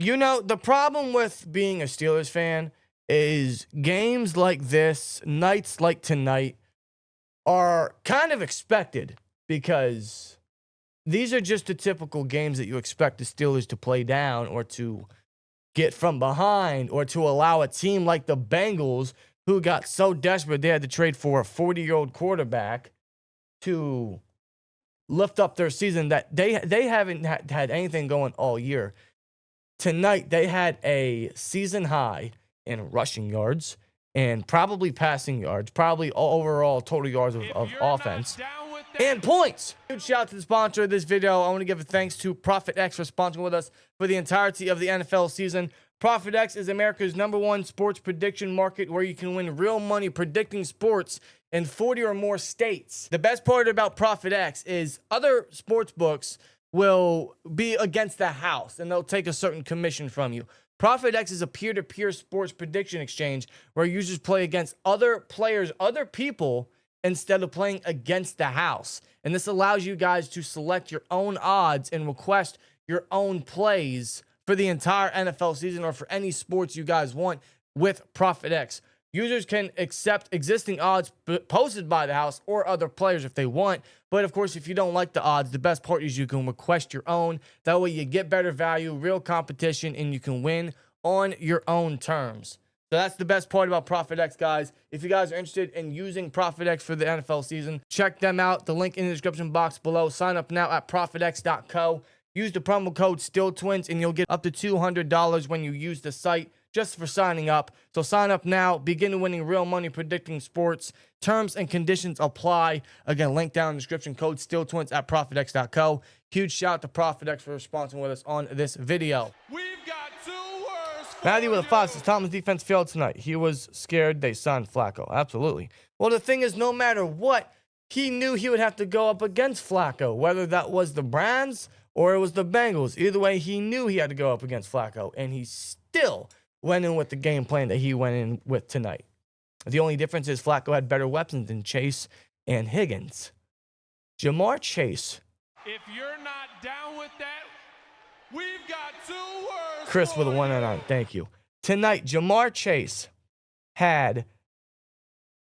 You know, the problem with being a Steelers fan is games like this, nights like tonight, are kind of expected because these are just the typical games that you expect the Steelers to play down or to get from behind or to allow a team like the Bengals, who got so desperate they had to trade for a 40-year-old quarterback, to lift up their season that they haven't had anything going all year. Tonight, they had a season high in rushing yards and probably passing yards, probably overall total yards of offense and points. Huge shout out to the sponsor of this video. I want to give a thanks to Prophet X for sponsoring with us for the entirety of the NFL season. Prophet X is America's #1 sports prediction market where you can win real money predicting sports in 40 or more states. The best part about Prophet X is other sports books will be against the house and they'll take a certain commission from you. Prophet X is a peer-to-peer sports prediction exchange where users play against other players, other people, instead of playing against the house. And this allows you guys to select your own odds and request your own plays for the entire NFL season or for any sports you guys want with Prophet X. Users can accept existing odds posted by the house or other players if they want. But of course, if you don't like the odds, the best part is you can request your own. That way you get better value, real competition, and you can win on your own terms. So that's the best part about Prophet X, guys. If you guys are interested in using Prophet X for the NFL season, check them out. The link in the description box below. Sign up now at ProphetX.co. Use the promo code SteelTwins, and you'll get up to $200 when you use the site just for signing up. So sign up now. Begin winning real money predicting sports. Terms and conditions apply. Again, link down in the description. Code SteelTwins at ProphetX.co. Huge shout out to Prophet X for sponsoring with us on this video. We've got 2 words. Matthew with a 5 says Thomas' defense failed tonight. He was scared they signed Flacco. Absolutely. Well, the thing is, no matter what, he knew he would have to go up against Flacco, whether that was the Browns or it was the Bengals. Either way, he knew he had to go up against Flacco, and he still went in with the game plan that he went in with tonight. The only difference is Flacco had better weapons than Chase and Higgins. Jamar Chase. If you're not down with that, we've got 2 words. Chris with a 199. Thank you. Tonight, Jamar Chase had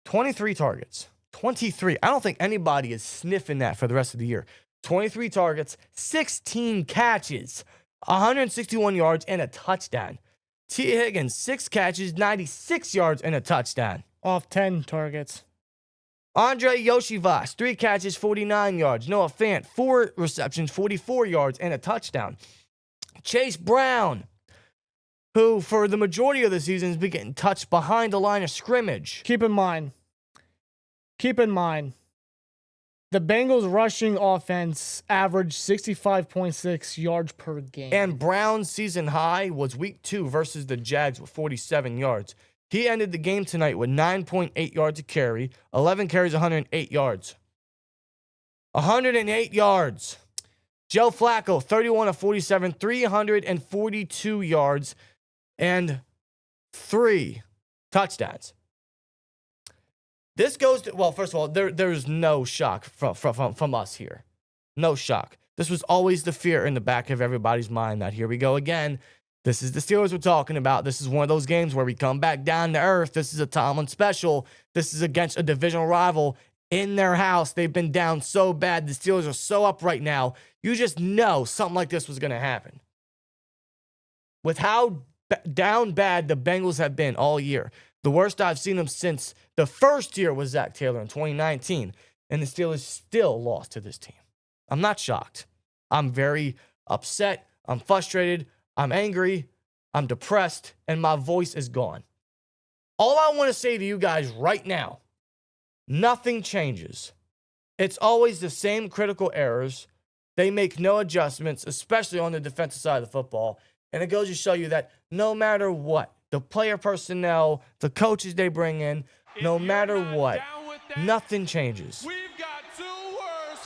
23 targets. 23. I don't think anybody is sniffing that for the rest of the year. 23 targets, 16 catches, 161 yards, and a touchdown. T. Higgins, 6 catches, 96 yards, and a touchdown. Off 10 targets. Andre Yoshivas, 3 catches, 49 yards. Noah Fant, 4 receptions, 44 yards, and a touchdown. Chase Brown, who for the majority of the season has been getting touched behind the line of scrimmage. Keep in mind, the Bengals rushing offense averaged 65.6 yards per game. And Brown's season high was week 2 versus the Jags with 47 yards. He ended the game tonight with 9.8 yards a carry, 11 carries, 108 yards. 108 yards. Joe Flacco, 31 of 47, 342 yards, and 3 touchdowns. This goes to, well, first of all, there's no shock from us here. No shock. This was always the fear in the back of everybody's mind that here we go again. This is the Steelers we're talking about. This is one of those games where we come back down to earth. This is a Tomlin special. This is against a divisional rival in their house. They've been down so bad. The Steelers are so up right now. You just know something like this was going to happen. With how down bad the Bengals have been all year. The worst I've seen them since the first year was Zach Taylor in 2019. And the Steelers still lost to this team. I'm not shocked. I'm very upset. I'm frustrated. I'm angry. I'm depressed. And my voice is gone. All I want to say to you guys right now, nothing changes. It's always the same critical errors. They make no adjustments, especially on the defensive side of the football. And it goes to show you that no matter what, the player personnel, the coaches they bring in, no matter what, nothing changes.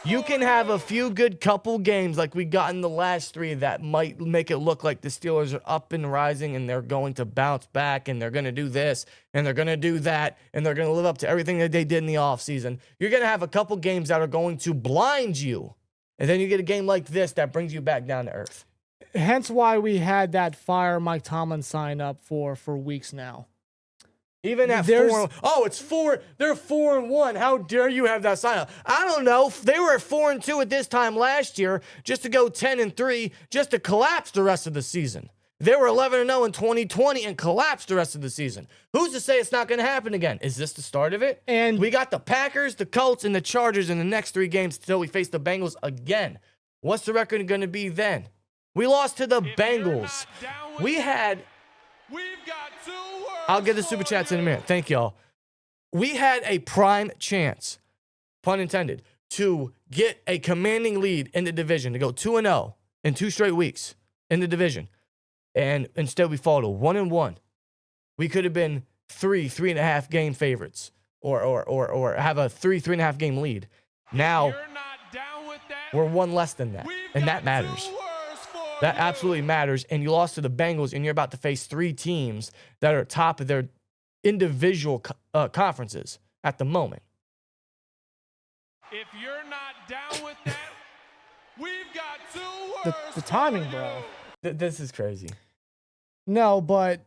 You can have a few good couple games like we got in the last 3 that might make it look like the Steelers are up and rising and they're going to bounce back and they're going to do this and they're going to do that and they're going to live up to everything that they did in the offseason. You're going to have a couple games that are going to blind you. And then you get a game like this that brings you back down to earth. Hence why we had that fire Mike Tomlin sign up for weeks now. Even at There's- 4, it's 4. They're 4-1. How dare you have that sign up? I don't know. They were at 4-2 at this time last year, just to go 10-3, just to collapse the rest of the season. They were 11-0 in 2020 and collapsed the rest of the season. Who's to say it's not going to happen again? Is this the start of it? And We got the Packers, the Colts, and the Chargers in the next 3 games until we face the Bengals again. What's the record going to be then? We lost to the Bengals. We had... We've got 2 words. I'll get the super chats in a minute. Thank y'all. We had a prime chance, pun intended, to get a commanding lead in the division, to go 2-0 in 2 straight weeks in the division. And instead we fall to 1-1. We could have been 3.5 game favorites or have a 3.5 game lead. Now You're not down with that. we're 1 less than that. We've And got that matters. 2 words for That you. absolutely matters. And you lost to the Bengals, and you're about to face 3 teams that are top of their individual conferences at the moment. If you're not down with that, we've got 2 words. the timing, bro. This is crazy. No, but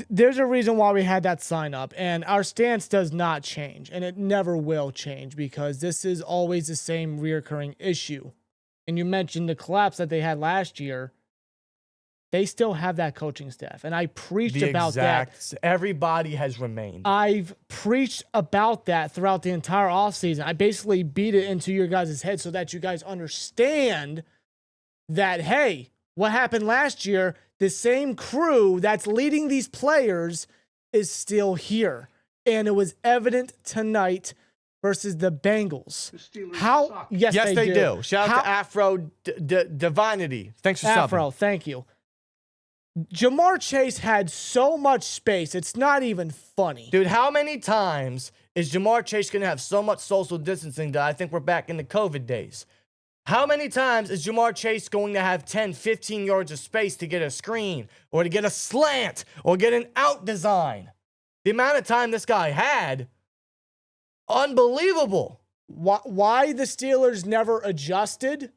there's a reason why we had that sign up, and our stance does not change, and it never will change because this is always the same reoccurring issue. And you mentioned the collapse that they had last year. They still have that coaching staff, and I preached about that. Everybody has remained. I've preached about that throughout the entire offseason. I basically beat it into your guys' head so that you guys understand that, hey, what happened last year, the same crew that's leading these players is still here. And it was evident tonight versus the Bengals. How? Yes, they do. Shout out How- to Afro Divinity. Thanks for Afro, subbing. thank you. Jamar Chase had so much space, it's not even funny. Dude, how many times is Jamar Chase going to have so much social distancing that I think we're back in the COVID days? How many times is Jamar Chase going to have 10, 15 yards of space to get a screen or to get a slant or get an out design? The amount of time this guy had, unbelievable. Why the Steelers never adjusted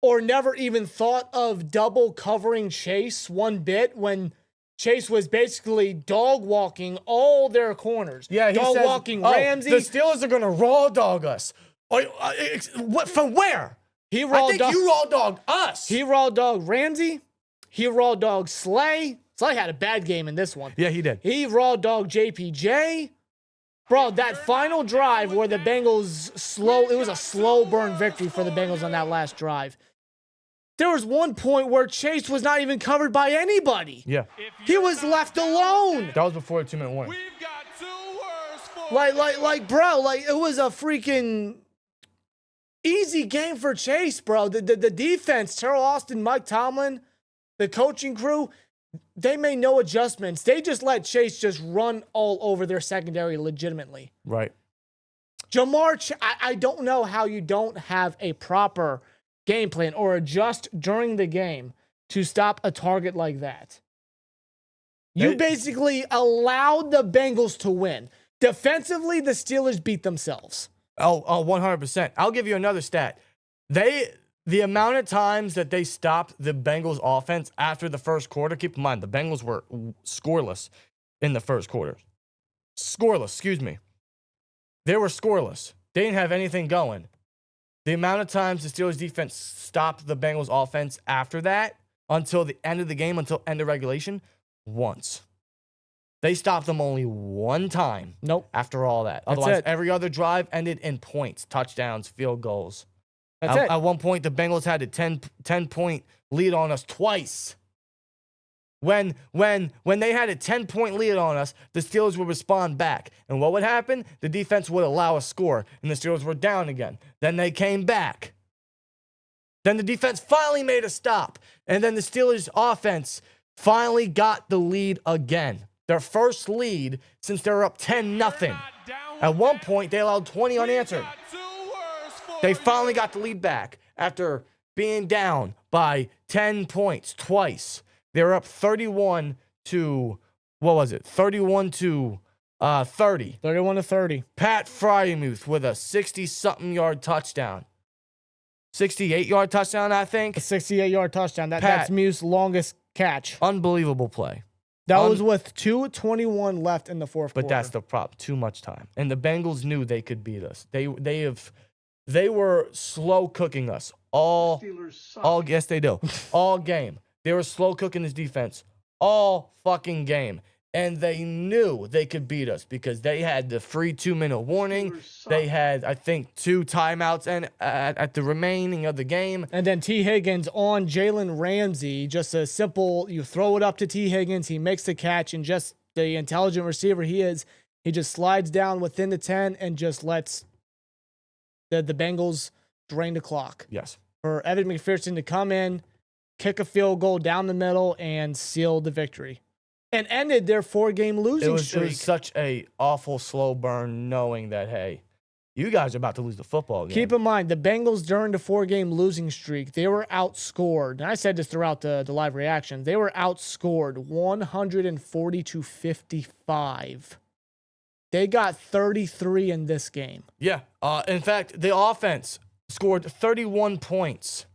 or never even thought of double covering Chase one bit when Chase was basically dog walking all their corners. Yeah, he dog says, walking "Oh, Ramsey. the Steelers are going to raw dog us." What, from where? He raw I think dog- you raw dogged us. He raw dogged Ramsey. He raw dogged Slay. Slay had a bad game in this one. Yeah, he did. He raw dogged JPJ. Bro, that final drive where the Bengals it was a slow burn victory for the Bengals on that last drive. There was one point where Chase was not even covered by anybody. Yeah. He was left alone. That was before the 2-minute warning. We've got 2 words for Like, it was a freaking easy game for Chase, bro. The defense, Terrell Austin, Mike Tomlin, the coaching crew, they made no adjustments. They just let Chase just run all over their secondary legitimately. Right. I don't know how you don't have a proper game plan or adjust during the game to stop a target like that. You basically allowed the Bengals to win. Defensively, the Steelers beat themselves. Oh, 100%. I'll give you another stat. The amount of times that they stopped the Bengals offense after the first quarter, keep in mind, the Bengals were scoreless in the first quarter. Scoreless, excuse me. They were scoreless. They didn't have anything going. The amount of times the Steelers defense stopped the Bengals offense after that, until the end of the game, until end of regulation, once. They stopped them only one time. Nope. After all that. That's Otherwise, it. every other drive ended in points, touchdowns, field goals. That's it. At one point, the Bengals had a 10-point lead on us twice. When they had a 10-point lead on us, the Steelers would respond back. And what would happen? The defense would allow a score, and the Steelers were down again. Then they came back. Then the defense finally made a stop. And then the Steelers' offense finally got the lead again. Their first lead since they were up 10-0. At one point, they allowed 20 unanswered. They finally got the lead back after being down by 10 points twice. They were up 31 to, what was it? 31 to 30. 31-30. Pat Freiermuth with a 60-something yard touchdown. 68-yard touchdown, I think. A 68-yard touchdown. Pat. That's Muth's longest catch. Unbelievable play. That was with 2:21 left in the fourth quarter. But that's the problem. Too much time. And the Bengals knew they could beat us. They were slow cooking us all yes they do. All game. They were slow cooking this defense all fucking game. And they knew they could beat us because they had the free 2-minute warning. They had, I think, 2 timeouts and at the remaining of the game. And then T. Higgins on Jalen Ramsey, just a simple, you throw it up to T. Higgins, he makes the catch, and just the intelligent receiver he is, he just slides down within the 10 and just lets the Bengals drain the clock. Yes. For Evan McPherson to come in, kick a field goal down the middle, and seal the victory. And ended their 4-game losing streak. It was such a awful slow burn knowing that, hey, you guys are about to lose the football game. Keep in mind, the Bengals during the 4-game losing streak, they were outscored. And I said this throughout the live reaction. They were outscored 140-55. They got 33 in this game. Yeah. In fact, the offense scored 31 points.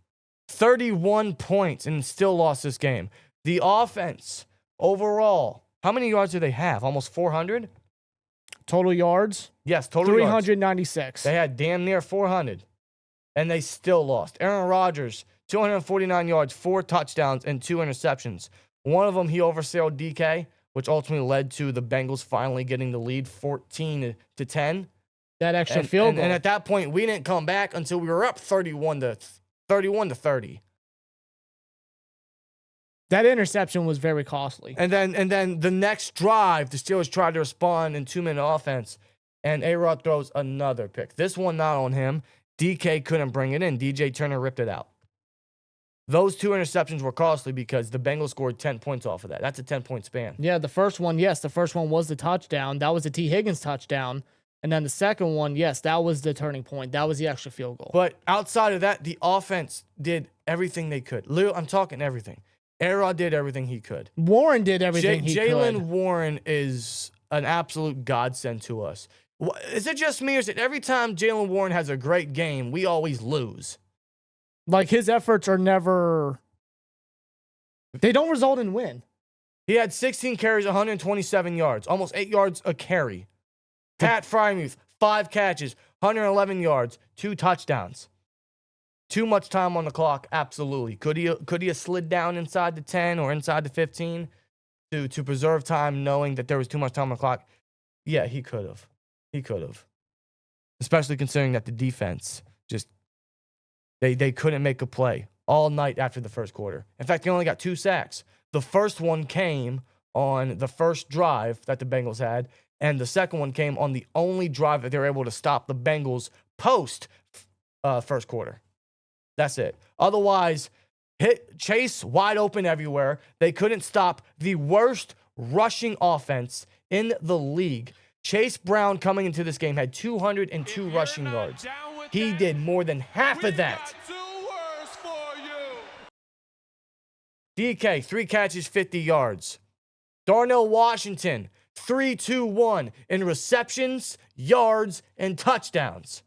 31 points and still lost this game. The offense... Overall, how many yards do they have? Almost 400? Total yards? Yes, total 396. Yards. They had damn near 400, and they still lost. Aaron Rodgers, 249 yards, 4 touchdowns, and 2 interceptions. One of them, he oversailed DK, which ultimately led to the Bengals finally getting the lead 14-10. That extra field goal. And at that point, we didn't come back until we were up 31-30. That interception was very costly. And then the next drive, the Steelers tried to respond in 2-minute offense, and A-Rod throws another pick. This one not on him. DK couldn't bring it in. DJ Turner ripped it out. Those 2 interceptions were costly because the Bengals scored 10 points off of that. That's a 10-point span. Yeah, the first one, yes, the first one was the touchdown. That was the T. Higgins touchdown. And then the second one, yes, that was the turning point. That was the extra field goal. But outside of that, the offense did everything they could. Literally, I'm talking everything. A-Rod did everything he could. Warren did everything he could. Jaylen Warren is an absolute godsend to us. Is it just me, or is it every time Jaylen Warren has a great game, we always lose? Like, his efforts are never... They don't result in win. He had 16 carries, 127 yards, almost 8 yards a carry. Pat Freiermuth, 5 catches, 111 yards, 2 touchdowns. Too much time on the clock, absolutely. Could he have slid down inside the 10 or inside the 15 to preserve time, knowing that there was too much time on the clock? Yeah, he could have. He could have. Especially considering that the defense just they couldn't make a play all night after the first quarter. In fact, they only got 2 sacks. The first one came on the first drive that the Bengals had, and the second one came on the only drive that they were able to stop the Bengals post first quarter. That's it. Otherwise, hit Chase wide open everywhere. They couldn't stop the worst rushing offense in the league. Chase Brown coming into this game had 202 rushing yards. He did more than half of that. DK, 3 catches, 50 yards. Darnell Washington, 3-2-1 in receptions, yards, and touchdowns.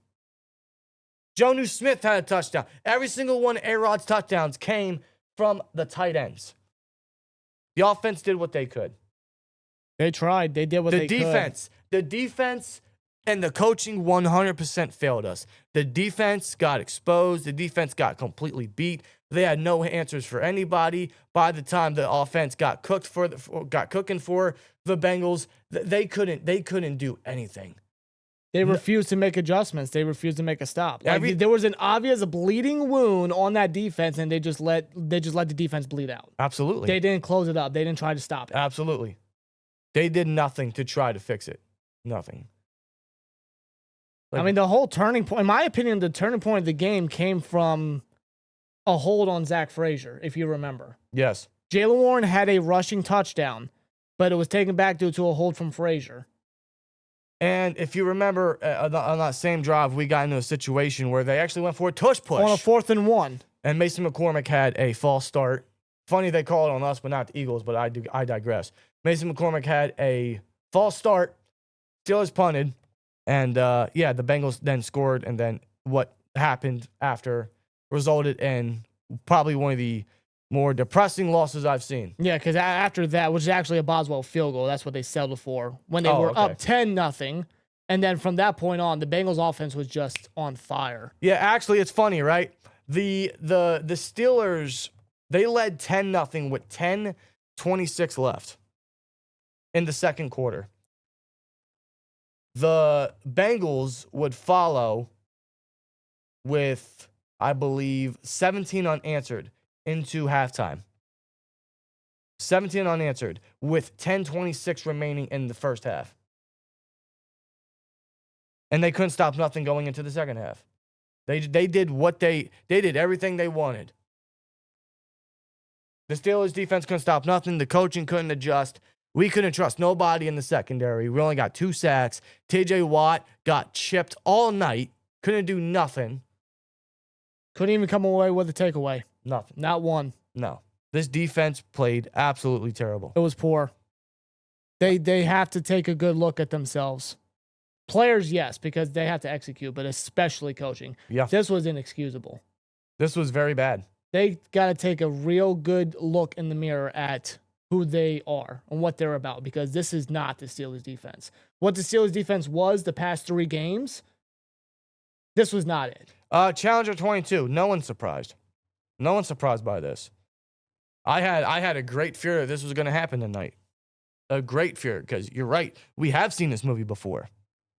Jonnu Smith had a touchdown. Every single one of A-Rod's touchdowns came from the tight ends. The offense did what they could. They tried. They did what they could. The defense and the coaching 100% failed us. The defense got exposed. The defense got completely beat. They had no answers for anybody. By the time the offense got cooking for the Bengals, they couldn't do anything. They refused to make adjustments. They refused to make a stop. There was an obvious bleeding wound on that defense, and they just let the defense bleed out. Absolutely. They didn't close it up. They didn't try to stop it. Absolutely. They did nothing to try to fix it. Nothing. I mean, the whole turning point, in my opinion, the turning point of the game came from a hold on Zach Frazier, if you remember. Yes. Jaylen Warren had a rushing touchdown, but it was taken back due to a hold from Frazier. And if you remember, on that same drive, we got into a situation where they actually went for a tush push. On a 4th and 1. And Mason McCormick had a false start. Funny they call it on us, but not the Eagles, but I digress. Mason McCormick had a false start. Steelers punted. And, the Bengals then scored. And then what happened after resulted in probably one of the more depressing losses I've seen. Yeah, because after that, which is actually a Boswell field goal, that's what they settled for when they were okay. up 10-0. And then from that point on, the Bengals offense was just on fire. Yeah, actually, it's funny, right? The Steelers, they led 10-0 with 10:26 left in the second quarter. The Bengals would follow with, I believe, 17 unanswered into halftime. 17 unanswered with 10:26 remaining in the first half. And they couldn't stop nothing going into the second half. They did what they did everything they wanted. The Steelers defense couldn't stop nothing. The coaching couldn't adjust. We couldn't trust nobody in the secondary. We only got 2 sacks. TJ Watt got chipped all night. Couldn't do nothing. Couldn't even come away with a takeaway. Nothing. Not one. No. This defense played absolutely terrible. It was poor. They have to take a good look at themselves. Players, yes, because they have to execute, but especially coaching. Yeah. This was inexcusable. This was very bad. They got to take a real good look in the mirror at who they are and what they're about, because this is not the Steelers defense. What the Steelers defense was the past 3 games, this was not it. Challenger 22. No one's surprised. No one's surprised by this. I had a great fear that this was going to happen tonight. A great fear, because you're right. We have seen this movie before,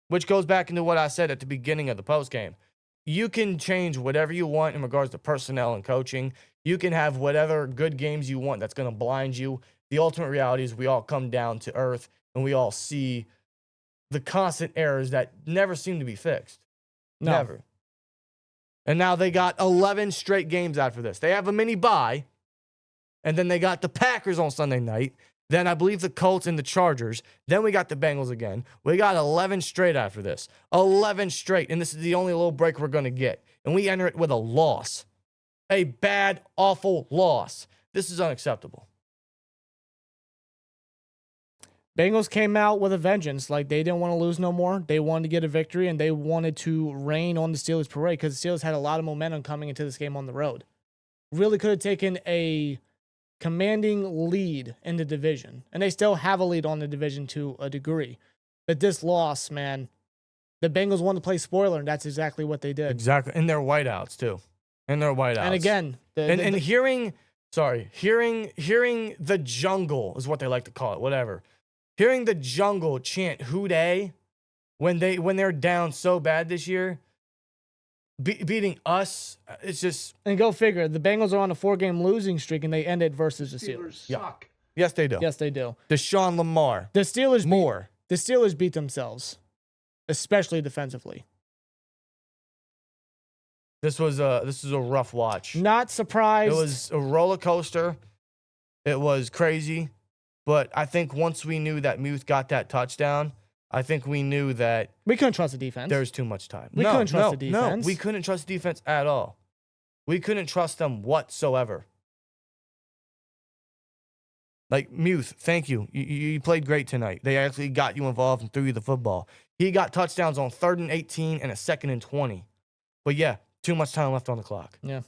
which goes back into what I said at the beginning of the postgame. You can change whatever you want in regards to personnel and coaching. You can have whatever good games you want that's going to blind you. The ultimate reality is we all come down to earth and we all see the constant errors that never seem to be fixed. No. Never. And now they got 11 straight games after this. They have a mini bye, and then they got the Packers on Sunday night. Then I believe the Colts and the Chargers. Then we got the Bengals again. We got 11 straight after this. 11 straight. And this is the only little break we're going to get. And we enter it with a loss. A bad, awful loss. This is unacceptable. Bengals came out with a vengeance. Like, they didn't want to lose no more. They wanted to get a victory, and they wanted to rain on the Steelers' parade because the Steelers had a lot of momentum coming into this game on the road. Really could have taken a commanding lead in the division, and they still have a lead on the division to a degree. But this loss, man, the Bengals wanted to play spoiler, and that's exactly what they did. Exactly. And their whiteouts, too. And their whiteouts. And again, hearing the jungle is what they like to call it, whatever. Hearing the jungle chant "Hooday" when they're down so bad this year, beating us, it's just. And go figure, the Bengals are on a 4-game losing streak, and they ended versus the Steelers. Suck. Yes, they do. Yes, they do. Deshaun Lamar. The Steelers more. The Steelers beat themselves, especially defensively. This was a rough watch. Not surprised. It was a roller coaster. It was crazy. But I think once we knew that Muth got that touchdown, I think we knew that we couldn't trust the defense. There's too much time. We couldn't trust the defense. No, we couldn't trust the defense at all. We couldn't trust them whatsoever. Like, Muth, thank you. You played great tonight. They actually got you involved and threw you the football. He got touchdowns on 3rd and 18 and a 2nd and 20. But yeah, too much time left on the clock. Yeah.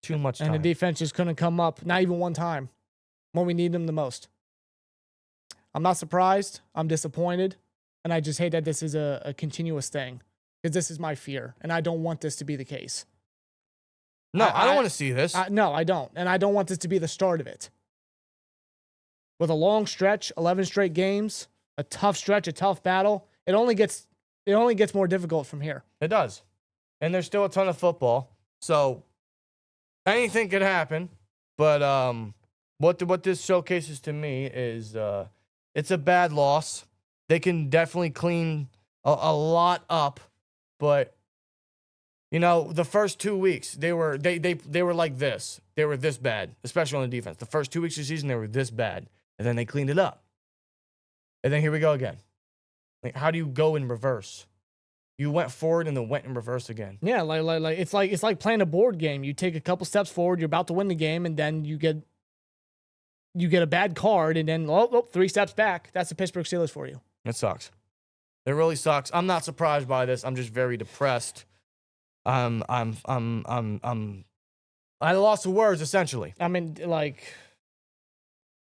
Too much time. And the defense just couldn't come up, not even one time, when we need them the most. I'm not surprised. I'm disappointed. And I just hate that this is a continuous thing. Because this is my fear. And I don't want this to be the case. No, I don't want to see this. No, I don't. And I don't want this to be the start of it. With a long stretch, 11 straight games, a tough stretch, a tough battle, it only gets more difficult from here. It does. And there's still a ton of football. So anything could happen. But what this showcases to me is it's a bad loss. They can definitely clean a lot up, but you know, the first 2 weeks they were like this. They were this bad, especially on the defense. The first 2 weeks of the season they were this bad, and then they cleaned it up. And then here we go again. Like, how do you go in reverse? You went forward and then went in reverse again. Yeah, like it's like playing a board game. You take a couple steps forward, you're about to win the game, and then you get a bad card, and then 3 steps back. That's the Pittsburgh Steelers for you. It sucks. It really sucks. I'm not surprised by this. I'm just very depressed. I'm I lost the words, essentially. I mean, like,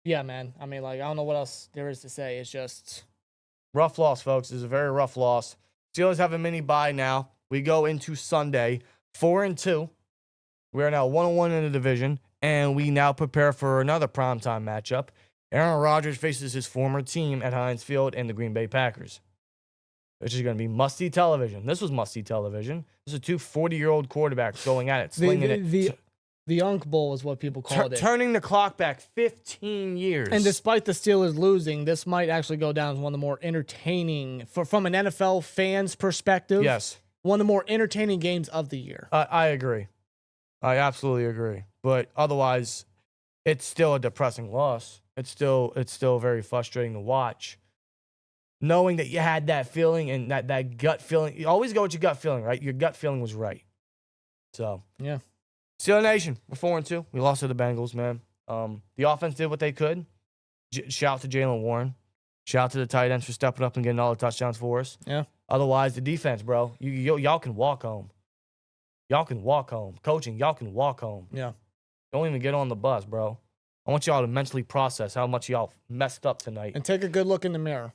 yeah, man. I mean, like, I don't know what else there is to say. It's just Rough loss, folks. It's a very rough loss. Steelers have a mini bye now. We go into Sunday, 4-2. We are now 1-1 in the division, and we now prepare for another primetime matchup. Aaron Rodgers faces his former team at Heinz Field and the Green Bay Packers, which is going to be must-see television. This was must-see television. This is two 40-year-old quarterbacks going at it, slinging it. The Unk Bowl is what people called it. Turning the clock back 15 years. And despite the Steelers losing, this might actually go down as one of the more entertaining, from an NFL fan's perspective. Yes. One of the more entertaining games of the year. I agree. I absolutely agree. But otherwise, it's still a depressing loss. It's still very frustrating to watch. Knowing that you had that feeling and that gut feeling. You always go with your gut feeling, right? Your gut feeling was right. So, yeah. Steelers Nation, we're 4-2. We lost to the Bengals, man. The offense did what they could. Shout out to Jaylen Warren. Shout out to the tight ends for stepping up and getting all the touchdowns for us. Yeah. Otherwise, the defense, bro, y'all can walk home. Y'all can walk home. Coaching, y'all can walk home. Yeah. Don't even get on the bus, bro. I want y'all to mentally process how much y'all messed up tonight. And take a good look in the mirror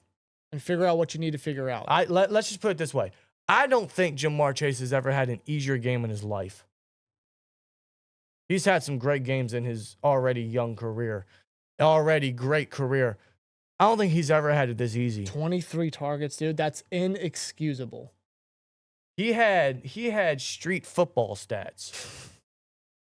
and figure out what you need to figure out. Let's just put it this way. I don't think Jamar Chase has ever had an easier game in his life. He's had some great games in his already young career. Already great career. I don't think he's ever had it this easy. 23 targets, dude. That's inexcusable. He had street football stats.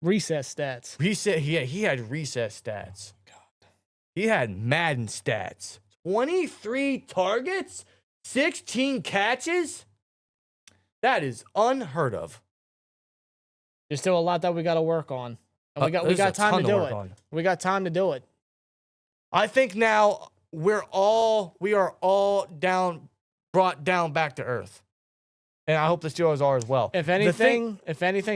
Recess stats. He had recess stats. God. He had Madden stats. 23 targets? 16 catches? That is unheard of. There's still a lot that we got to work on. And we got time to do it. We got time to do it. I think now we are all brought down back to earth. And I hope the Steelers are as well. If anything,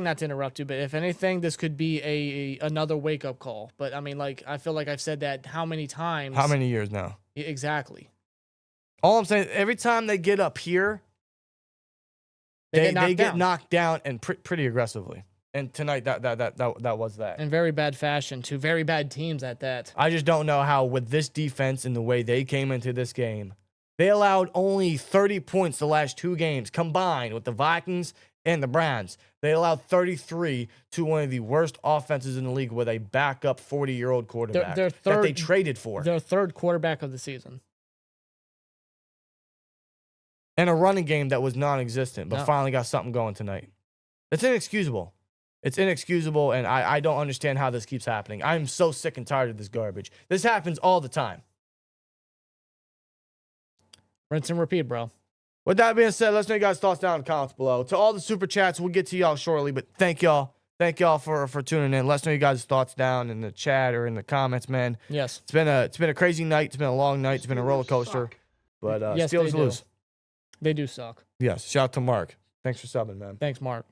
not to interrupt you, but if anything, this could be another wake-up call. But I mean, like, I feel like I've said that how many times? How many years now? Exactly. All I'm saying, every time they get up here, they get knocked down and pretty aggressively. And tonight, that was that. In very bad fashion, to very bad teams at that. I just don't know how, with this defense and the way they came into this game, they allowed only 30 points the last two games combined with the Vikings and the Browns. They allowed 33 to one of the worst offenses in the league with a backup 40-year-old quarterback that they traded for. Their third quarterback of the season. And a running game that was non-existent, but finally got something going tonight. It's inexcusable. It's inexcusable, and I don't understand how this keeps happening. I'm so sick and tired of this garbage. This happens all the time. Rinse and repeat, bro. With that being said, let's know you guys' thoughts down in the comments below. To all the super chats, we'll get to y'all shortly, but thank y'all. Thank y'all for tuning in. Let us know you guys' thoughts down in the chat or in the comments, man. Yes. It's been a crazy night. It's been a long night. It's been a roller coaster. But yes, Steelers lose. They do suck. Yes. Shout out to Mark. Thanks for subbing, man. Thanks, Mark.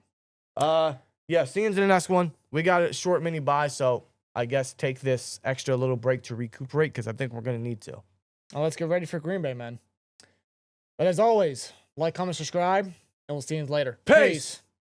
Yeah, see you in the next one. We got a short mini bye, so I guess take this extra little break to recuperate because I think we're going to need to. Well, let's get ready for Green Bay, man. But as always, like, comment, subscribe, and we'll see you later. Peace.